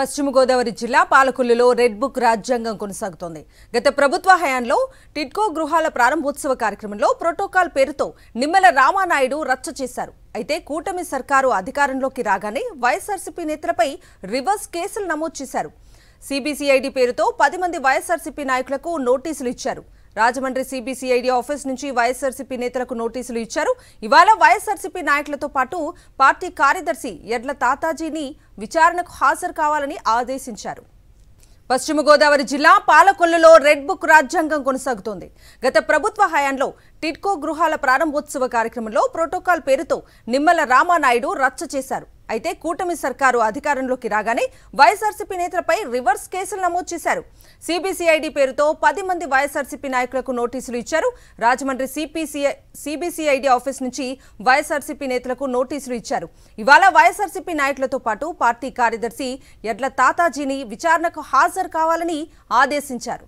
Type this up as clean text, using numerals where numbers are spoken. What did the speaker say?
పశ్చిమ గోదావరి జిల్లా పాలకొల్లులో red book రాజ్యాంగం కొనసాగుతోంది. గత ప్రభుత్వ హయాంలో టిడ్కో గృహాల ప్రారంభోత్సవ కార్యక్రమంలో ప్రోటోకాల్ పేరుతో నిమ్మల రామానాయుడు రచ్చ చేశారు. అయితే కూటమి సర్కారు అధికారంలోకి రాగానే వైఎస్ఆర్సీపీ నేతలపై రివర్స్ కేసులు నమోదు చేశారు. సిబిసిఐడి పేరుతో 10 మంది వైఎస్ఆర్సీపీ నాయకులకు నోటీసులు ఇచ్చారు. రాజమండ్రి సిబిసిఐడి ఆఫీస్ నుంచి వైఎస్ఆర్సీపీ నేతలకు నోటీసులు ఇచ్చారు. ఇవాళ వైఎస్ఆర్సీపీ నాయకులతో పాటు పార్టీ కార్యదర్శి యడ్ల తాతాజీని విచారణకు హాజరు కావాలని ఆదేశించారు. పశ్చిమ గోదావరి జిల్లా పాలకొల్లులో రెడ్ బుక్ రాజ్యాంగం కొనసాగుతోంది. గత ప్రభుత్వ హయాంలో టిడ్కో గృహాల ప్రారంభోత్సవ కార్యక్రమంలో ప్రోటోకాల్ పేరుతో నిమ్మల రామానాయుడు రచ్చ చేశారు. అయితే కూటమి సర్కారు అధికారంలోకి రాగానే వైఎస్ఆర్సీపీ నేతలపై రివర్స్ కేసులు నమోదు చేశారు. సిబిసిఐడి పేరుతో 10 మంది వైఎస్ఆర్సీపీ నాయకులకు నోటీసులు ఇచ్చారు. రాజమండ్రి సిబిసిఐడి ఆఫీస్ నుంచి వైఎస్ఆర్సీపీ నేతలకు నోటీసులు ఇచ్చారు. ఇవాళ వైఎస్ఆర్సీపీ నాయకులతో పాటు పార్టీ కార్యదర్శి యడ్ల తాతాజీని విచారణకు హాజరు కావాలని ఆదేశించారు.